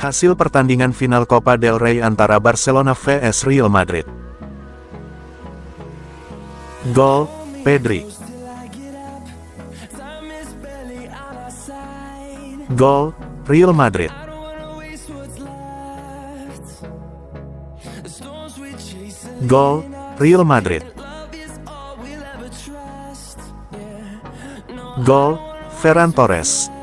Hasil pertandingan final Copa del Rey antara Barcelona vs Real Madrid. Gol, Pedri. Gol, Real Madrid. Gol, Real Madrid. Gol, Ferran Torres.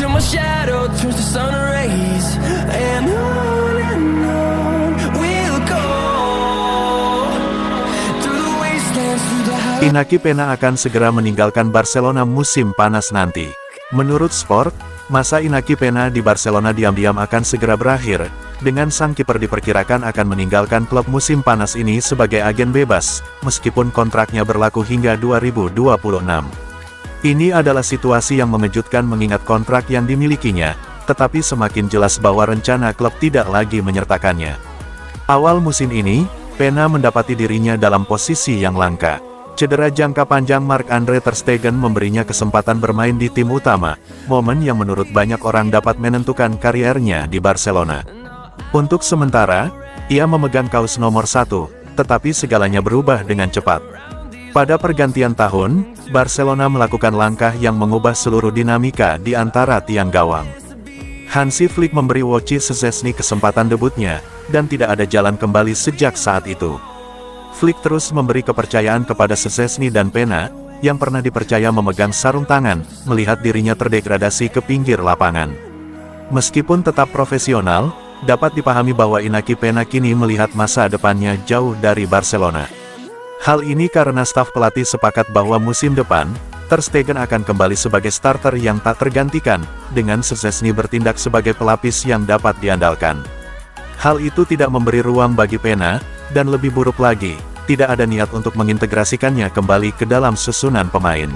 Till my shadow turns to sun rays, and on we'll go through the wastelands, through the highways. Inaki Peña akan segera meninggalkan Barcelona musim panas nanti. Menurut Sport, masa Inaki Peña di Barcelona diam-diam akan segera berakhir, dengan sang kiper diperkirakan akan meninggalkan klub musim panas ini sebagai agen bebas, meskipun kontraknya berlaku hingga 2026. Ini adalah situasi yang mengejutkan mengingat kontrak yang dimilikinya, tetapi semakin jelas bahwa rencana klub tidak lagi menyertakannya. Awal musim ini, Peña mendapati dirinya dalam posisi yang langka. Cedera jangka panjang Marc-Andre ter Stegen memberinya kesempatan bermain di tim utama, momen yang menurut banyak orang dapat menentukan kariernya di Barcelona. Untuk sementara, ia memegang kaos nomor 1, tetapi segalanya berubah dengan cepat. Pada pergantian tahun, Barcelona melakukan langkah yang mengubah seluruh dinamika di antara tiang gawang. Hansi Flick memberi Wojciech Szczesny kesempatan debutnya, dan tidak ada jalan kembali sejak saat itu. Flick terus memberi kepercayaan kepada Szczesny dan Peña, yang pernah dipercaya memegang sarung tangan, melihat dirinya terdegradasi ke pinggir lapangan. Meskipun tetap profesional, dapat dipahami bahwa Inaki Peña kini melihat masa depannya jauh dari Barcelona. Hal ini karena staf pelatih sepakat bahwa musim depan, ter Stegen akan kembali sebagai starter yang tak tergantikan, dengan Szczesny bertindak sebagai pelapis yang dapat diandalkan. Hal itu tidak memberi ruang bagi Peña, dan lebih buruk lagi, tidak ada niat untuk mengintegrasikannya kembali ke dalam susunan pemain.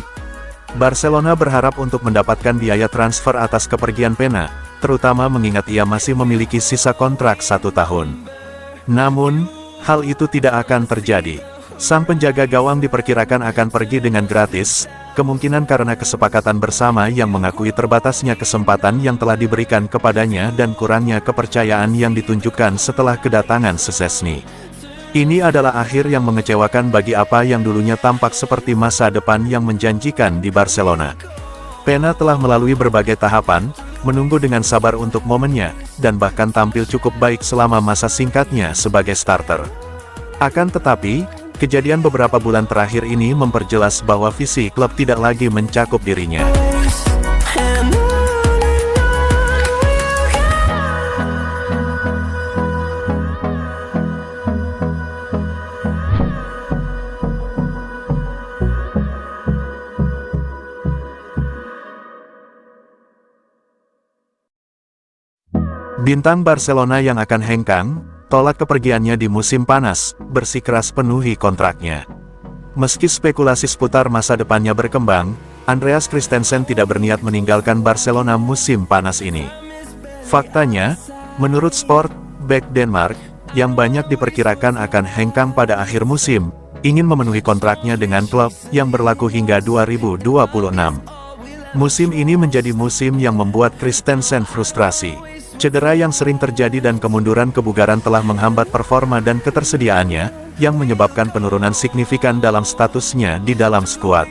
Barcelona berharap untuk mendapatkan biaya transfer atas kepergian Peña, terutama mengingat ia masih memiliki sisa kontrak 1 tahun. Namun, hal itu tidak akan terjadi. Sang penjaga gawang diperkirakan akan pergi dengan gratis, kemungkinan karena kesepakatan bersama yang mengakui terbatasnya kesempatan yang telah diberikan kepadanya dan kurangnya kepercayaan yang ditunjukkan setelah kedatangan Szczesny. Ini adalah akhir yang mengecewakan bagi apa yang dulunya tampak seperti masa depan yang menjanjikan di Barcelona. Peña telah melalui berbagai tahapan, menunggu dengan sabar untuk momennya, dan bahkan tampil cukup baik selama masa singkatnya sebagai starter. Akan tetapi, kejadian beberapa bulan terakhir ini memperjelas bahwa visi klub tidak lagi mencakup dirinya. Bintang Barcelona yang akan hengkang, tolak kepergiannya di musim panas, bersikeras penuhi kontraknya. Meski spekulasi seputar masa depannya berkembang, Andreas Christensen tidak berniat meninggalkan Barcelona musim panas ini. Faktanya, menurut Sport, bek Denmark, yang banyak diperkirakan akan hengkang pada akhir musim, ingin memenuhi kontraknya dengan klub yang berlaku hingga 2026. Musim ini menjadi musim yang membuat Christensen frustrasi. Cedera yang sering terjadi dan kemunduran kebugaran telah menghambat performa dan ketersediaannya, yang menyebabkan penurunan signifikan dalam statusnya di dalam skuad.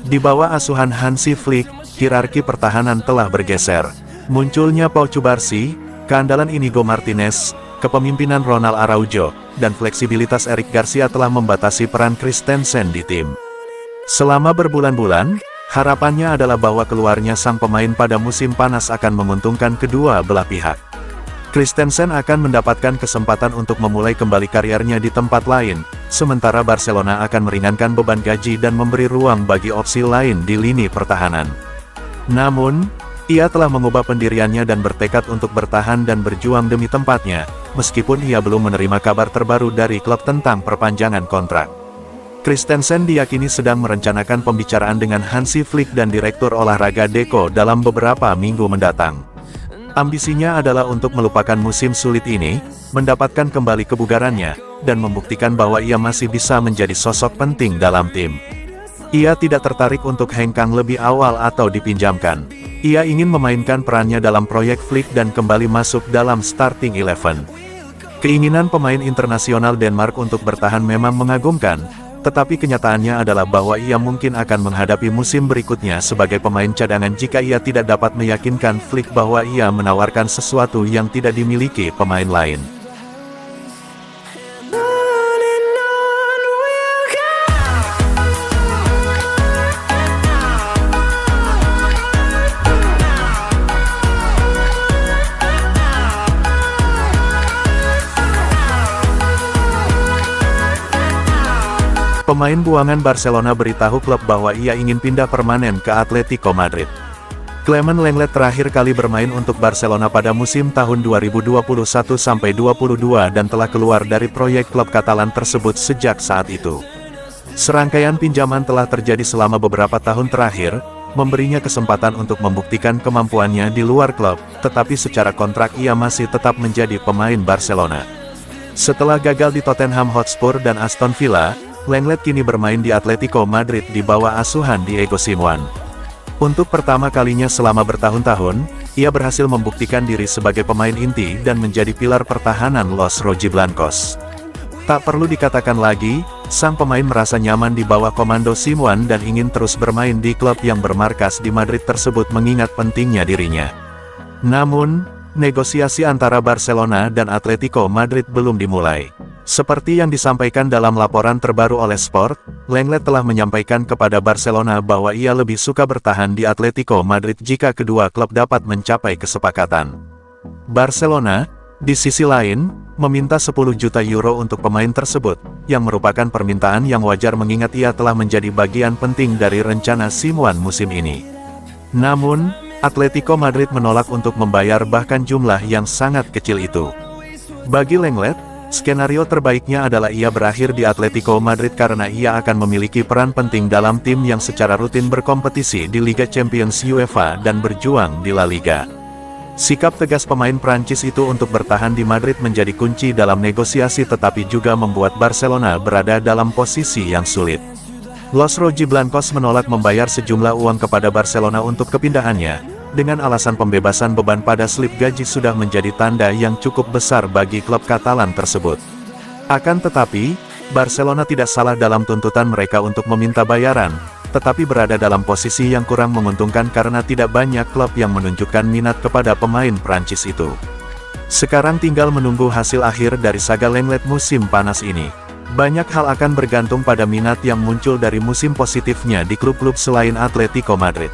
Di bawah asuhan Hansi Flick, hierarki pertahanan telah bergeser. Munculnya Pau Cubarsí, keandalan Inigo Martinez, kepemimpinan Ronald Araujo, dan fleksibilitas Eric Garcia telah membatasi peran Christensen di tim. Selama berbulan-bulan, harapannya adalah bahwa keluarnya sang pemain pada musim panas akan menguntungkan kedua belah pihak. Christensen akan mendapatkan kesempatan untuk memulai kembali karirnya di tempat lain, sementara Barcelona akan meringankan beban gaji dan memberi ruang bagi opsi lain di lini pertahanan. Namun, ia telah mengubah pendiriannya dan bertekad untuk bertahan dan berjuang demi tempatnya, meskipun ia belum menerima kabar terbaru dari klub tentang perpanjangan kontrak. Christensen diyakini sedang merencanakan pembicaraan dengan Hansi Flick dan Direktur Olahraga Deco dalam beberapa minggu mendatang. Ambisinya adalah untuk melupakan musim sulit ini, mendapatkan kembali kebugarannya, dan membuktikan bahwa ia masih bisa menjadi sosok penting dalam tim. Ia tidak tertarik untuk hengkang lebih awal atau dipinjamkan. Ia ingin memainkan perannya dalam proyek Flick dan kembali masuk dalam starting 11. Keinginan pemain internasional Denmark untuk bertahan memang mengagumkan, tetapi kenyataannya adalah bahwa ia mungkin akan menghadapi musim berikutnya sebagai pemain cadangan jika ia tidak dapat meyakinkan Flick bahwa ia menawarkan sesuatu yang tidak dimiliki pemain lain. Pemain buangan Barcelona beritahu klub bahwa ia ingin pindah permanen ke Atletico Madrid. Clement Lenglet terakhir kali bermain untuk Barcelona pada musim tahun 2021-22 dan telah keluar dari proyek klub Katalan tersebut sejak saat itu. Serangkaian pinjaman telah terjadi selama beberapa tahun terakhir, memberinya kesempatan untuk membuktikan kemampuannya di luar klub, tetapi secara kontrak ia masih tetap menjadi pemain Barcelona. Setelah gagal di Tottenham Hotspur dan Aston Villa, Lenglet kini bermain di Atletico Madrid di bawah asuhan Diego Simeone. Untuk pertama kalinya selama bertahun-tahun, ia berhasil membuktikan diri sebagai pemain inti dan menjadi pilar pertahanan Los Rojiblancos. Tak perlu dikatakan lagi, sang pemain merasa nyaman di bawah komando Simeone dan ingin terus bermain di klub yang bermarkas di Madrid tersebut mengingat pentingnya dirinya. Namun, negosiasi antara Barcelona dan Atletico Madrid belum dimulai. Seperti yang disampaikan dalam laporan terbaru oleh Sport, Lenglet telah menyampaikan kepada Barcelona bahwa ia lebih suka bertahan di Atletico Madrid jika kedua klub dapat mencapai kesepakatan. Barcelona, di sisi lain, meminta 10 juta euro untuk pemain tersebut, yang merupakan permintaan yang wajar mengingat ia telah menjadi bagian penting dari rencana Simeone musim ini. Namun, Atletico Madrid menolak untuk membayar bahkan jumlah yang sangat kecil itu. Bagi Lenglet, skenario terbaiknya adalah ia berakhir di Atletico Madrid karena ia akan memiliki peran penting dalam tim yang secara rutin berkompetisi di Liga Champions UEFA dan berjuang di La Liga. Sikap tegas pemain Prancis itu untuk bertahan di Madrid menjadi kunci dalam negosiasi tetapi juga membuat Barcelona berada dalam posisi yang sulit. Los Rojiblancos menolak membayar sejumlah uang kepada Barcelona untuk kepindahannya, dengan alasan pembebasan beban pada slip gaji sudah menjadi tanda yang cukup besar bagi klub Katalan tersebut. Akan tetapi, Barcelona tidak salah dalam tuntutan mereka untuk meminta bayaran, tetapi berada dalam posisi yang kurang menguntungkan karena tidak banyak klub yang menunjukkan minat kepada pemain Prancis itu. Sekarang tinggal menunggu hasil akhir dari saga Lenglet musim panas ini. Banyak hal akan bergantung pada minat yang muncul dari musim positifnya di klub-klub selain Atletico Madrid.